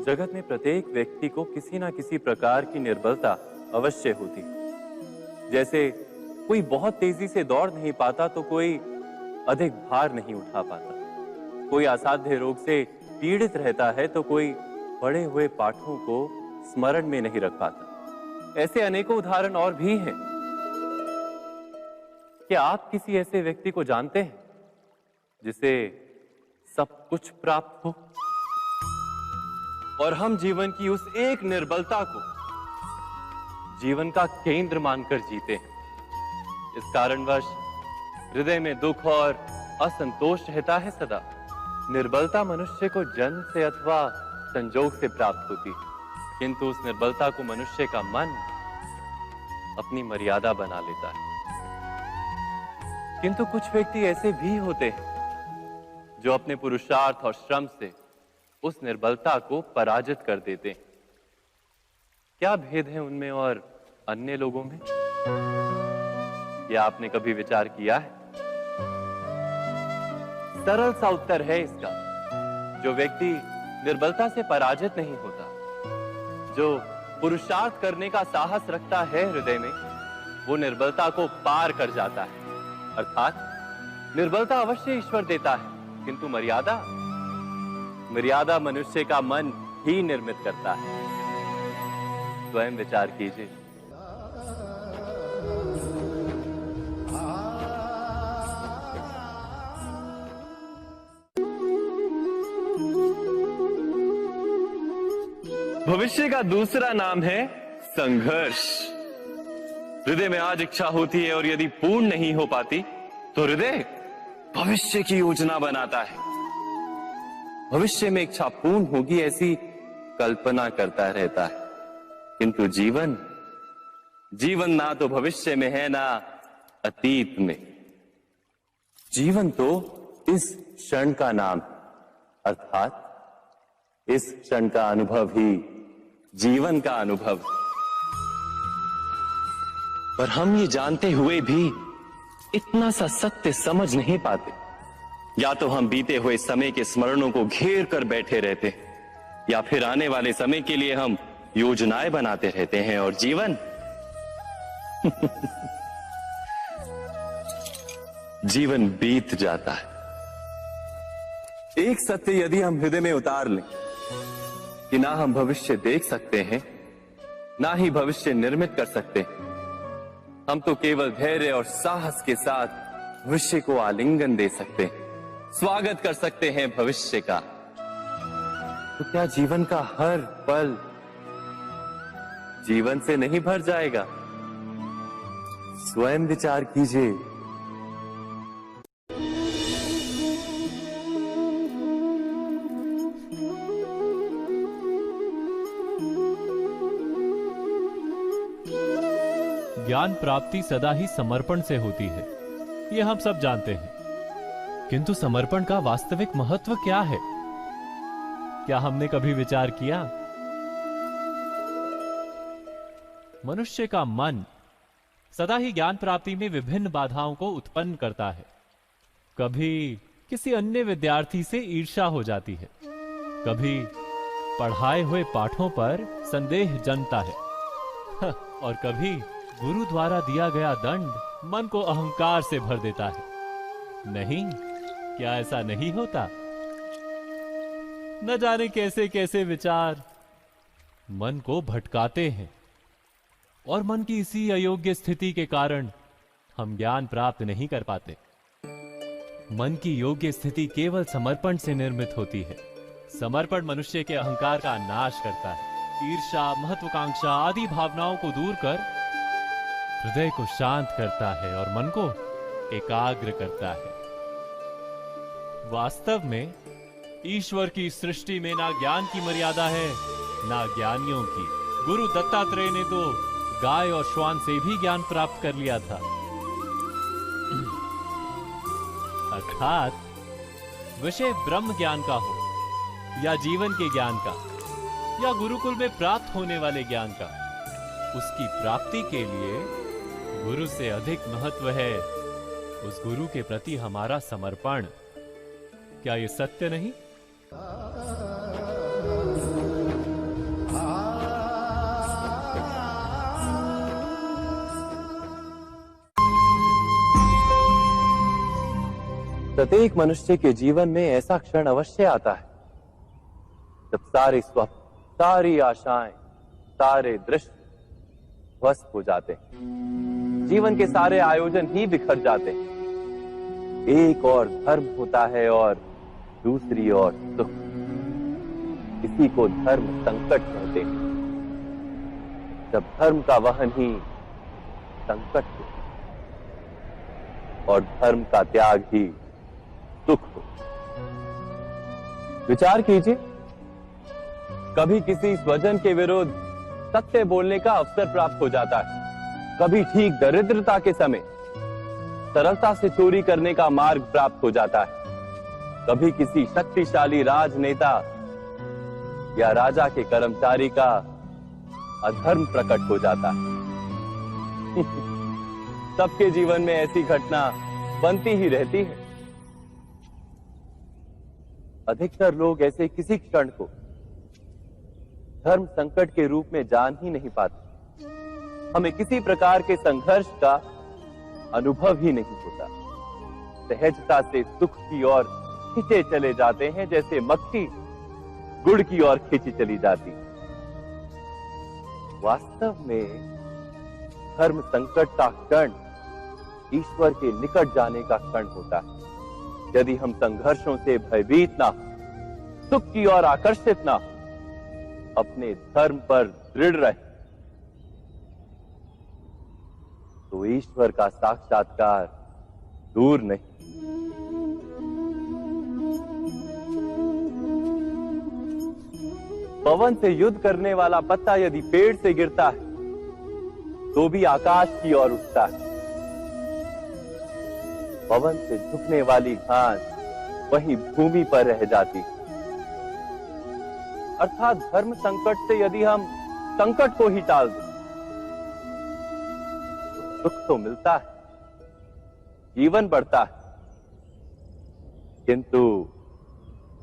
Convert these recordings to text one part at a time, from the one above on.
जगत में प्रत्येक व्यक्ति को किसी ना किसी प्रकार की निर्बलता अवश्य होती है। जैसे कोई बहुत तेजी से दौड़ नहीं पाता तो कोई अधिक भार नहीं उठा पाता, कोई असाध्य रोग से पीड़ित रहता है तो कोई पढ़े हुए पाठों को स्मरण में नहीं रख पाता। ऐसे अनेकों उदाहरण और भी हैं। क्या आप किसी ऐसे व्यक्ति को जानते हैं जिसे सब कुछ प्राप्त हो और हम जीवन की उस एक निर्बलता को जीवन का केंद्र मानकर जीते हैं? इस कारणवश हृदय में दुख और असंतोष रहता है सदा। निर्बलता मनुष्य को जन्म से अथवा संजोग से प्राप्त होती है, किंतु उस निर्बलता को मनुष्य का मन अपनी मर्यादा बना लेता है। किंतु कुछ व्यक्ति ऐसे भी होते हैं जो अपने पुरुषार्थ और श्रम से उस निर्बलता को पराजित कर देते हैं। क्या भेद है उनमें और अन्य लोगों में? क्या आपने कभी विचार किया है? सरल सा उत्तर है इसका। जो व्यक्ति निर्बलता से पराजित नहीं होता, जो पुरुषार्थ करने का साहस रखता है हृदय में, वो निर्बलता को पार कर जाता है। अर्थात निर्बलता अवश्य ईश्वर देता है, किंतु मर्यादा मनुष्य का मन ही निर्मित करता है। स्वयं विचार कीजिए। भविष्य का दूसरा नाम है संघर्ष। हृदय में आज इच्छा होती है और यदि पूर्ण नहीं हो पाती तो हृदय भविष्य की योजना बनाता है। भविष्य में इच्छा पूर्ण होगी ऐसी कल्पना करता रहता है, किंतु जीवन ना तो भविष्य में है ना अतीत में। जीवन तो इस क्षण का नाम, अर्थात इस क्षण का अनुभव ही जीवन का अनुभव। पर हम ये जानते हुए भी इतना सा सत्य समझ नहीं पाते। या तो हम बीते हुए समय के स्मरणों को घेर कर बैठे रहते हैं, या फिर आने वाले समय के लिए हम योजनाएं बनाते रहते हैं और जीवन जीवन बीत जाता है। एक सत्य यदि हम हृदय में उतार लें कि ना हम भविष्य देख सकते हैं, ना ही भविष्य निर्मित कर सकते हैं, हम तो केवल धैर्य और साहस के साथ भविष्य को आलिंगन दे सकते हैं, स्वागत कर सकते हैं भविष्य का। तो क्या जीवन का हर पल जीवन से नहीं भर जाएगा? स्वयं विचार कीजिए। ज्ञान प्राप्ति सदा ही समर्पण से होती है, यह हम सब जानते हैं। किंतु समर्पण का वास्तविक महत्व क्या है? क्या हमने कभी विचार किया? मनुष्य का मन सदा ही ज्ञान प्राप्ति में विभिन्न बाधाओं को उत्पन्न करता है। कभी किसी अन्य विद्यार्थी से ईर्ष्या हो जाती है, कभी पढ़ाए हुए पाठों पर संदेह जन्मता है और कभी गुरु द्वारा दिया गया दंड मन को अहंकार से भर देता है। नहीं, क्या ऐसा नहीं होता? न जाने कैसे कैसे विचार मन को भटकाते हैं और मन की इसी अयोग्य स्थिति के कारण हम ज्ञान प्राप्त नहीं कर पाते। मन की योग्य स्थिति केवल समर्पण से निर्मित होती है। समर्पण मनुष्य के अहंकार का नाश करता है, ईर्ष्या, महत्वाकांक्षा आदि भावनाओं को दूर कर हृदय को शांत करता है और मन को एकाग्र करता है। वास्तव में ईश्वर की सृष्टि में ना ज्ञान की मर्यादा है ना ज्ञानियों की। गुरु दत्तात्रेय ने तो गाय और श्वान से भी ज्ञान प्राप्त कर लिया था। अर्थात विषय ब्रह्म ज्ञान का हो या जीवन के ज्ञान का या गुरुकुल में प्राप्त होने वाले ज्ञान का, उसकी प्राप्ति के लिए गुरु से अधिक महत्व है उस गुरु के प्रति हमारा समर्पण। क्या ये सत्य नहीं? प्रत्येक मनुष्य के जीवन में ऐसा क्षण अवश्य आता है जब सारे स्वप्न, सारी आशाएं, सारे दृश्य ध्वस्त हो जाते हैं। जीवन के सारे आयोजन ही बिखर जाते हैं। एक और धर्म होता है और दूसरी ओर सुख। इसी को धर्म संकट कहते हैं। जब धर्म का वहन ही संकट हो और धर्म का त्याग ही सुख हो। विचार कीजिए, कभी किसी स्वजन के विरुद्ध सत्य बोलने का अवसर प्राप्त हो जाता है, कभी ठीक दरिद्रता के समय सरलता से चोरी करने का मार्ग प्राप्त हो जाता है, कभी किसी शक्तिशाली राजनेता या राजा के कर्मचारी का अधर्म प्रकट हो जाता है। सबके जीवन में ऐसी घटना बनती ही रहती है। अधिकतर लोग ऐसे किसी क्षण को धर्म संकट के रूप में जान ही नहीं पाते। हमें किसी प्रकार के संघर्ष का अनुभव ही नहीं होता। सहजता से सुख की ओर खींचे चले जाते हैं, जैसे मक्खी गुड़ की ओर खींची चली जाती। वास्तव में धर्म संकट का क्षण ईश्वर के निकट जाने का क्षण होता है। यदि हम संघर्षों से भयभीत ना हो, सुख की ओर आकर्षित ना हो, अपने धर्म पर दृढ़ रहे, तो ईश्वर का साक्षात्कार दूर नहीं। पवन से युद्ध करने वाला पत्ता यदि पेड़ से गिरता है तो भी आकाश की ओर उठता है। पवन से झुकने वाली घास वहीं भूमि पर रह जाती। अर्थात धर्म संकट से यदि हम संकट को ही टाल दें तो सुख तो मिलता है, जीवन बढ़ता है, किंतु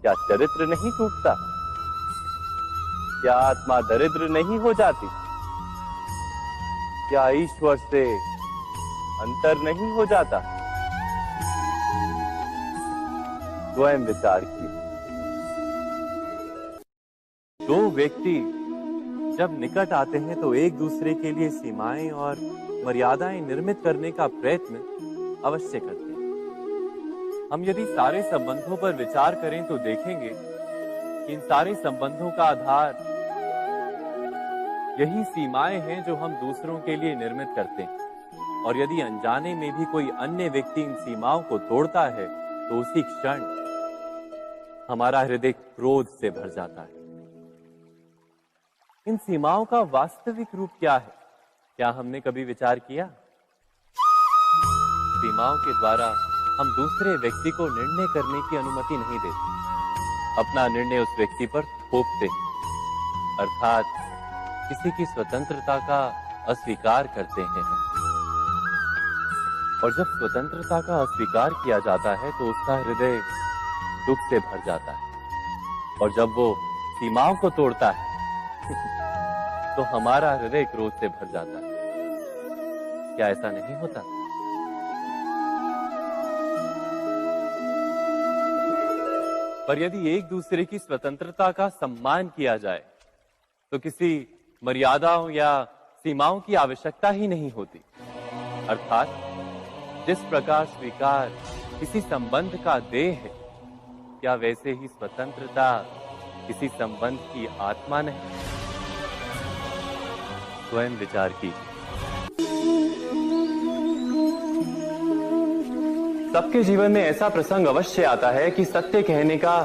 क्या चरित्र नहीं टूटता? क्या आत्मा दरिद्र नहीं हो जाती? क्या ईश्वर से अंतर नहीं हो जाता? स्वयं विचार कीजिए। दो व्यक्ति जब निकट आते हैं तो एक दूसरे के लिए सीमाएं और मर्यादाएं निर्मित करने का प्रयत्न अवश्य करते हैं। हम यदि सारे संबंधों पर विचार करें तो देखेंगे कि इन सारे संबंधों का आधार यही सीमाएं हैं जो हम दूसरों के लिए निर्मित करते हैं। और यदि अनजाने में भी कोई अन्य व्यक्ति इन सीमाओं को तोड़ता है तो उसी क्षण हमारा हृदय क्रोध से भर जाता है। इन सीमाओं का वास्तविक रूप क्या है? क्या हमने कभी विचार किया? सीमाओं के द्वारा हम दूसरे व्यक्ति को निर्णय करने की अनुमति नहीं देते। अपना निर्णय उस व्यक्ति पर थोपते, अर्थात किसी की स्वतंत्रता का अस्वीकार करते हैं। और जब स्वतंत्रता का अस्वीकार किया जाता है तो उसका हृदय दुख से भर जाता है। और जब वो सीमाओं को तोड़ता है तो हमारा हृदय क्रोध से भर जाता है। क्या ऐसा नहीं होता? पर यदि एक दूसरे की स्वतंत्रता का सम्मान किया जाए तो किसी मर्यादाओं या सीमाओं की आवश्यकता ही नहीं होती। अर्थात जिस प्रकार स्वीकार किसी संबंध का देह है, क्या वैसे ही स्वतंत्रता किसी संबंध की आत्मा नहीं? स्वयं विचार कीजिए। सबके जीवन में ऐसा प्रसंग अवश्य आता है कि सत्य कहने का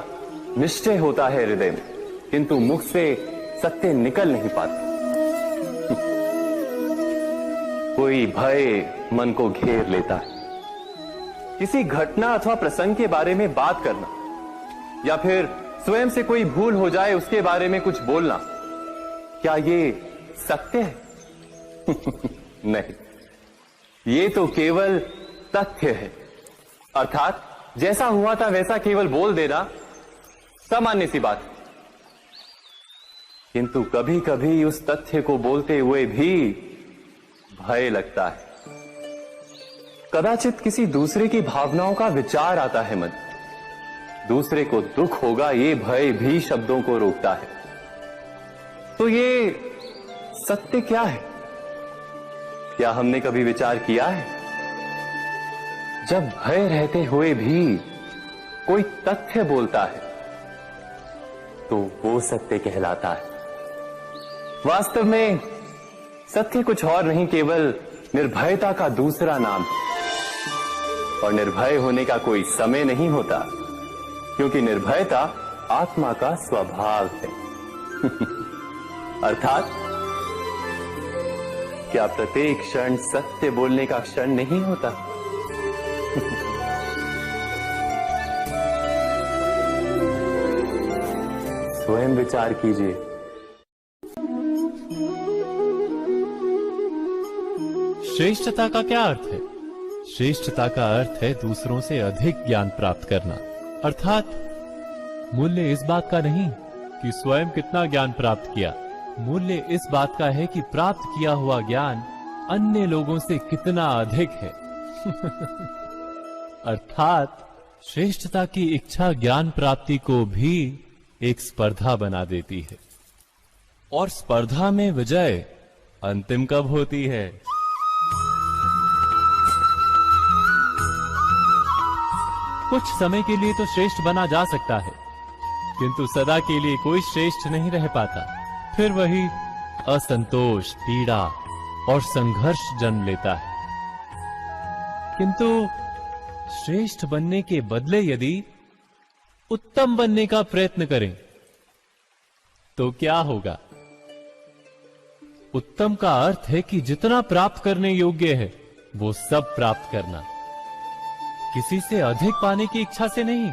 निश्चय होता है हृदय में, किंतु मुख से सत्य निकल नहीं पाता। कोई भय मन को घेर लेता है। किसी घटना अथवा प्रसंग के बारे में बात करना या फिर स्वयं से कोई भूल हो जाए उसके बारे में कुछ बोलना, क्या ये सत्य है? नहीं, ये तो केवल तथ्य है। अर्थात जैसा हुआ था वैसा केवल बोल देना सामान्य सी बात। किंतु कभी कभी उस तथ्य को बोलते हुए भी भय लगता है। कदाचित किसी दूसरे की भावनाओं का विचार आता है मन। दूसरे को दुख होगा ये भय भी शब्दों को रोकता है। तो ये सत्य क्या है? क्या हमने कभी विचार किया है? जब भय रहते हुए भी कोई तथ्य बोलता है तो वो सत्य कहलाता है। वास्तव में सत्य कुछ और नहीं, केवल निर्भयता का दूसरा नाम है। और निर्भय होने का कोई समय नहीं होता, क्योंकि निर्भयता आत्मा का स्वभाव है। अर्थात क्या प्रत्येक क्षण सत्य बोलने का क्षण नहीं होता? स्वयं विचार कीजिए। श्रेष्ठता का क्या अर्थ है? श्रेष्ठता का अर्थ है दूसरों से अधिक ज्ञान प्राप्त करना। अर्थात मूल्य इस बात का नहीं कि स्वयं कितना ज्ञान प्राप्त किया, मूल्य इस बात का है कि प्राप्त किया हुआ ज्ञान अन्य लोगों से कितना अधिक है। अर्थात श्रेष्ठता की इच्छा ज्ञान प्राप्ति को भी एक स्पर्धा बना देती है। और स्पर्धा में विजय अंतिम कब होती है? कुछ समय के लिए तो श्रेष्ठ बना जा सकता है, किंतु सदा के लिए कोई श्रेष्ठ नहीं रह पाता। फिर वही असंतोष, पीड़ा और संघर्ष जन्म लेता है। किंतु श्रेष्ठ बनने के बदले यदि उत्तम बनने का प्रयत्न करें तो क्या होगा? उत्तम का अर्थ है कि जितना प्राप्त करने योग्य है वो सब प्राप्त करना, किसी से अधिक पाने की इच्छा से नहीं,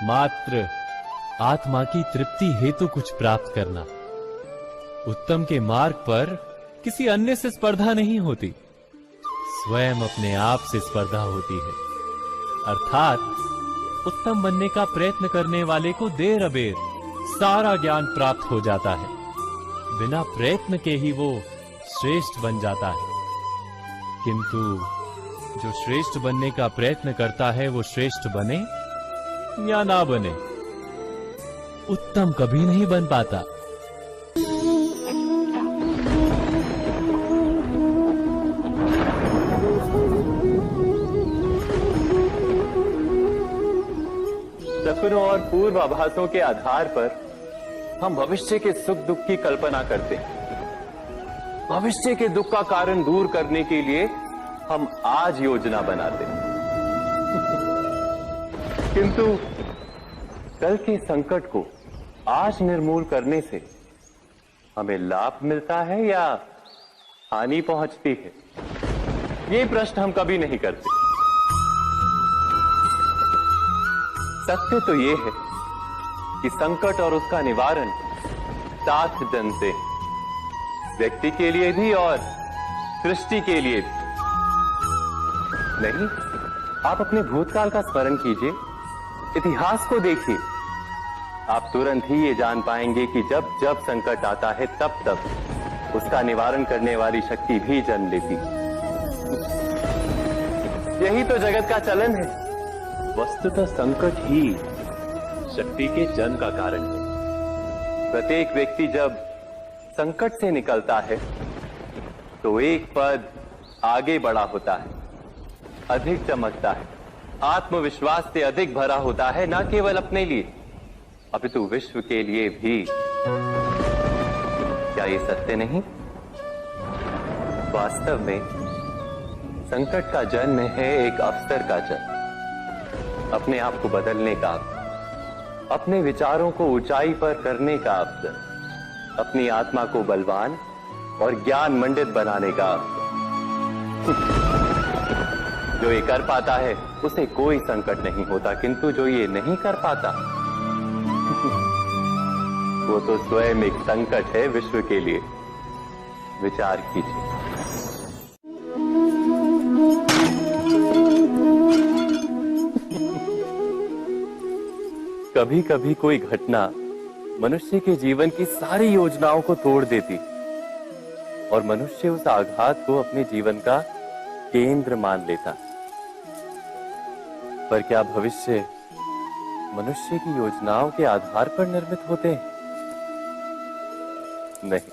मात्र आत्मा की तृप्ति हेतु कुछ प्राप्त करना। उत्तम के मार्ग पर किसी अन्य से स्पर्धा नहीं होती, स्वयं अपने आप से स्पर्धा होती है। अर्थात उत्तम बनने का प्रयत्न करने वाले को देर अबेर सारा ज्ञान प्राप्त हो जाता है। बिना प्रयत्न के ही वो श्रेष्ठ बन जाता है। किंतु जो श्रेष्ठ बनने का प्रयत्न करता है वो श्रेष्ठ बने या ना बने, उत्तम कभी नहीं बन पाता। सपनों और पूर्वाभासों के आधार पर हम भविष्य के सुख दुख की कल्पना करते हैं। भविष्य के दुख का कारण दूर करने के लिए हम आज योजना बनाते हैं। किंतु कल के संकट को आज निर्मूल करने से हमें लाभ मिलता है या हानि पहुंचती है? ये प्रश्न हम कभी नहीं करते। सत्य तो ये है कि संकट और उसका निवारण सात जन से, व्यक्ति के लिए भी और सृष्टि के लिए भी। नहीं, आप अपने भूतकाल का स्मरण कीजिए, इतिहास को देखिए। आप तुरंत ही ये जान पाएंगे कि जब जब संकट आता है तब तब उसका निवारण करने वाली शक्ति भी जन्म लेती। यही तो जगत का चलन है। वस्तुतः संकट ही शक्ति के जन्म का कारण है। प्रत्येक व्यक्ति जब संकट से निकलता है तो एक पद आगे बढ़ा होता है, अधिक चमकता है, आत्मविश्वास से अधिक भरा होता है, न केवल अपने लिए अपितु विश्व के लिए भी। क्या ये सत्य नहीं? वास्तव में संकट का जन्म है एक अवसर का जन्म, अपने आप को बदलने का अवसर, अपने विचारों को ऊंचाई पर करने का अवसर, अपनी आत्मा को बलवान और ज्ञान मंडित बनाने का अवसर। जो ये कर पाता है उसे कोई संकट नहीं होता, किंतु जो ये नहीं कर पाता वो तो स्वयं एक संकट है विश्व के लिए। विचार कीजिए। कभी कभी कोई घटना मनुष्य के जीवन की सारी योजनाओं को तोड़ देती और मनुष्य उस आघात को अपने जीवन का केंद्र मान लेता। पर क्या भविष्य मनुष्य की योजनाओं के आधार पर निर्मित होते हैं? नहीं।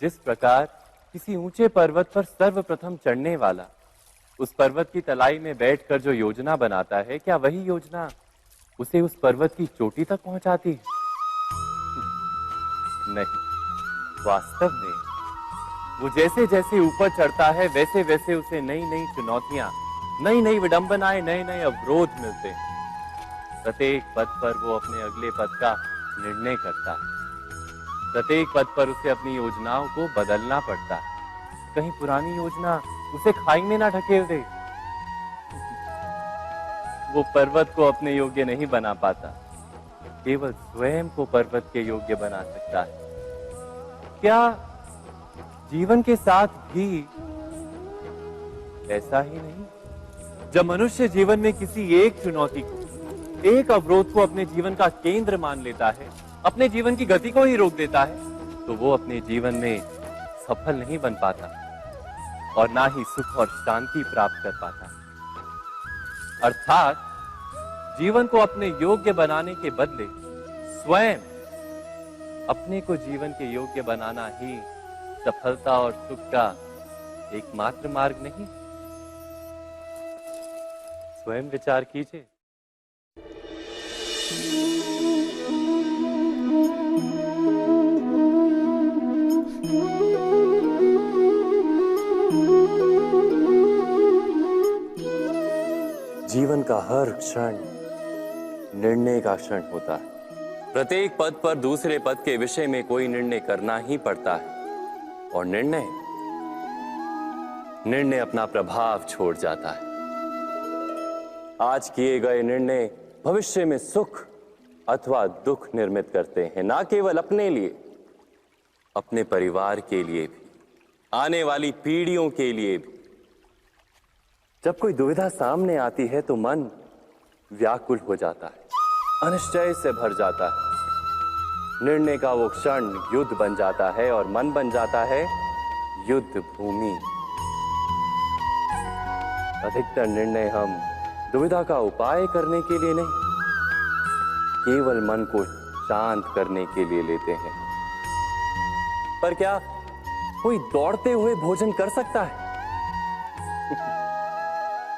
जिस प्रकार किसी ऊंचे पर्वत पर सर्वप्रथम चढ़ने वाला उस पर्वत की तलाई में बैठकर जो योजना बनाता है, क्या वही योजना उसे उस पर्वत की चोटी तक पहुंचाती है? नहीं। वास्तव में वो जैसे जैसे ऊपर चढ़ता है वैसे वैसे उसे नई नई चुनौतियां, नई नई विडंबनाएं, नए नए अवरोध मिलते हैं। प्रत्येक पद पर वो अपने अगले पद का निर्णय करता है। प्रत्येक पद पर उसे अपनी योजनाओं को बदलना पड़ता है। कहीं पुरानी योजना उसे खाई में ना ढकेल दे। वो पर्वत को अपने योग्य नहीं बना पाता, केवल स्वयं को पर्वत के योग्य बना सकता है। क्या जीवन के साथ भी ऐसा ही नहीं? जब मनुष्य जीवन में किसी एक चुनौती को, एक अवरोध को अपने जीवन का केंद्र मान लेता है, अपने जीवन की गति को ही रोक देता है, तो वो अपने जीवन में सफल नहीं बन पाता और ना ही सुख और शांति प्राप्त कर पाता। अर्थात जीवन को अपने योग्य बनाने के बदले स्वयं अपने को जीवन के योग्य बनाना ही सफलता और सुख का एकमात्र मार्ग नहीं। स्वयं विचार कीजिए। जीवन का हर क्षण निर्णय का क्षण होता है। प्रत्येक पद पर दूसरे पद के विषय में कोई निर्णय करना ही पड़ता है और निर्णय अपना प्रभाव छोड़ जाता है। आज किए गए निर्णय भविष्य में सुख अथवा दुख निर्मित करते हैं, ना केवल अपने लिए, अपने परिवार के लिए भी, आने वाली पीढ़ियों के लिए भी। जब कोई दुविधा सामने आती है तो मन व्याकुल हो जाता है, अनिश्चय से भर जाता है। निर्णय का वो क्षण युद्ध बन जाता है और मन बन जाता है युद्ध भूमि। अधिकतर निर्णय हम दुविधा का उपाय करने के लिए नहीं, केवल मन को शांत करने के लिए लेते हैं। पर क्या कोई दौड़ते हुए भोजन कर सकता है?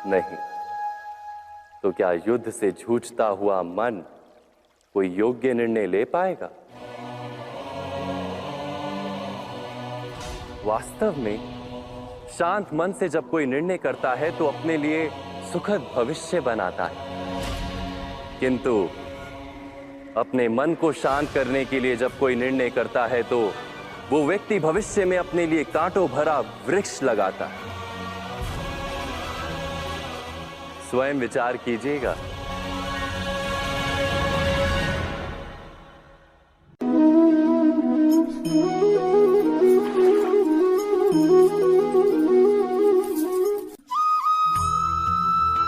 नहीं। तो क्या युद्ध से जूझता हुआ मन कोई योग्य निर्णय ले पाएगा? वास्तव में शांत मन से जब कोई निर्णय करता है तो अपने लिए सुखद भविष्य बनाता है, किंतु अपने मन को शांत करने के लिए जब कोई निर्णय करता है तो वो व्यक्ति भविष्य में अपने लिए कांटों भरा वृक्ष लगाता है। स्वयं विचार कीजिएगा।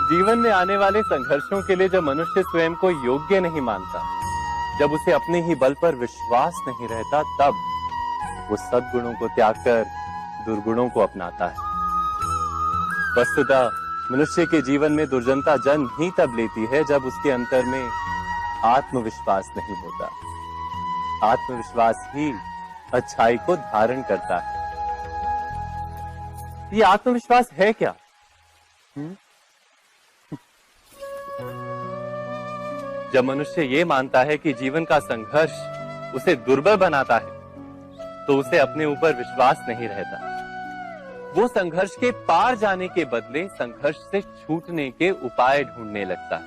जीवन में आने वाले संघर्षों के लिए जब मनुष्य स्वयं को योग्य नहीं मानता, जब उसे अपने ही बल पर विश्वास नहीं रहता, तब वो सद्गुणों को त्याग कर दुर्गुणों को अपनाता है। वस्तुतः मनुष्य के जीवन में दुर्जनता जन्म ही तब लेती है जब उसके अंतर में आत्मविश्वास नहीं होता। आत्मविश्वास ही अच्छाई को धारण करता है। ये आत्मविश्वास है क्या? जब मनुष्य ये मानता है कि जीवन का संघर्ष उसे दुर्बल बनाता है, तो उसे अपने ऊपर विश्वास नहीं रहता। वो संघर्ष के पार जाने के बदले संघर्ष से छूटने के उपाय ढूंढने लगता है।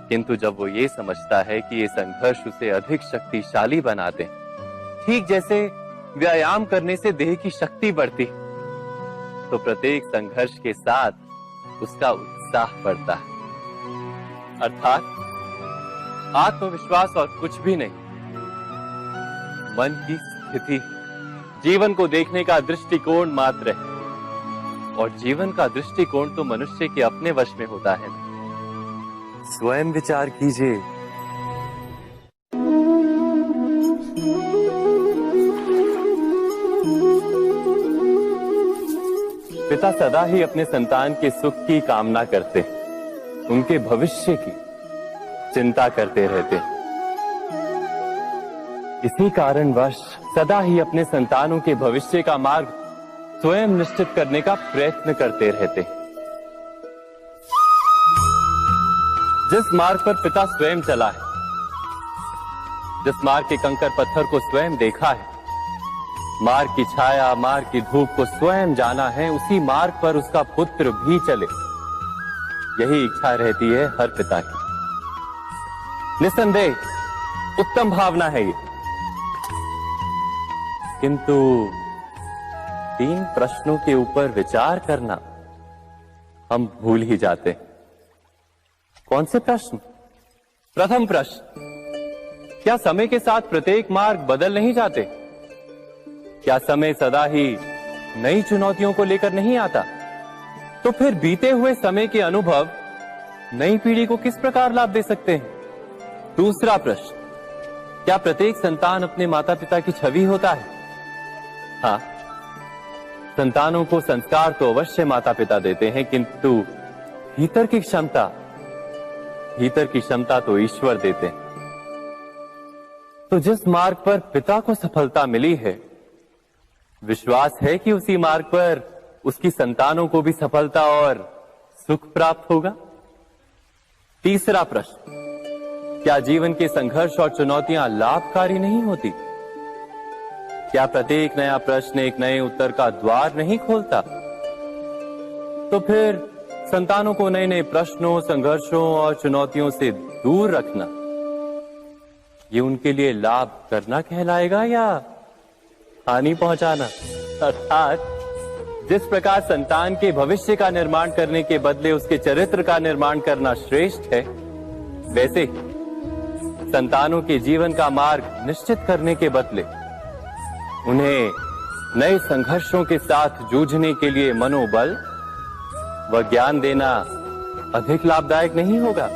किंतु जब वो ये समझता है कि ये संघर्ष उसे अधिक शक्तिशाली बनाते हैं, ठीक जैसे व्यायाम करने से देह की शक्ति बढ़ती, तो प्रत्येक संघर्ष के साथ उसका उत्साह बढ़ता है। अर्थात आत्मविश्वास और कुछ भी नहीं, मन की स्थिति, जीवन को देखने का दृष्टिकोण मात्र है। और जीवन का दृष्टिकोण तो मनुष्य के अपने वश में होता है। स्वयं विचार कीजिए। पिता पिता सदा ही अपने संतान के सुख की कामना करते, उनके भविष्य की चिंता करते रहते। इसी कारणवश सदा ही अपने संतानों के भविष्य का मार्ग स्वयं निश्चित करने का प्रयत्न करते रहते। जिस मार्ग पर पिता स्वयं चला है, जिस मार्ग के कंकर पत्थर को स्वयं देखा है, मार्ग की छाया, मार्ग की धूप को स्वयं जाना है, उसी मार्ग पर उसका पुत्र भी चले, यही इच्छा रहती है हर पिता की। निस्संदेह उत्तम भावना है ये, किंतु 3 प्रश्नों के ऊपर विचार करना हम भूल ही जाते। कौन से प्रश्न? प्रथम प्रश्न, क्या समय के साथ प्रत्येक मार्ग बदल नहीं जाते? क्या समय सदा ही नई चुनौतियों को लेकर नहीं आता? तो फिर बीते हुए समय के अनुभव नई पीढ़ी को किस प्रकार लाभ दे सकते हैं? दूसरा प्रश्न, क्या प्रत्येक संतान अपने माता पिता की छवि होता है? हाँ, संतानों को संस्कार तो अवश्य माता पिता देते हैं, किंतु भीतर की क्षमता तो ईश्वर देते हैं। तो जिस मार्ग पर पिता को सफलता मिली है, विश्वास है कि उसी मार्ग पर उसकी संतानों को भी सफलता और सुख प्राप्त होगा। तीसरा प्रश्न, क्या जीवन के संघर्ष और चुनौतियां लाभकारी नहीं होती? क्या प्रत्येक नया प्रश्न एक नए उत्तर का द्वार नहीं खोलता? तो फिर संतानों को नए नए प्रश्नों, संघर्षों और चुनौतियों से दूर रखना, ये उनके लिए लाभ करना कहलाएगा या हानि पहुंचाना? अर्थात जिस प्रकार संतान के भविष्य का निर्माण करने के बदले उसके चरित्र का निर्माण करना श्रेष्ठ है, वैसे ही संतानों के जीवन का मार्ग निश्चित करने के बदले उन्हें नए संघर्षों के साथ जूझने के लिए मनोबल व ज्ञान देना अधिक लाभदायक नहीं होगा?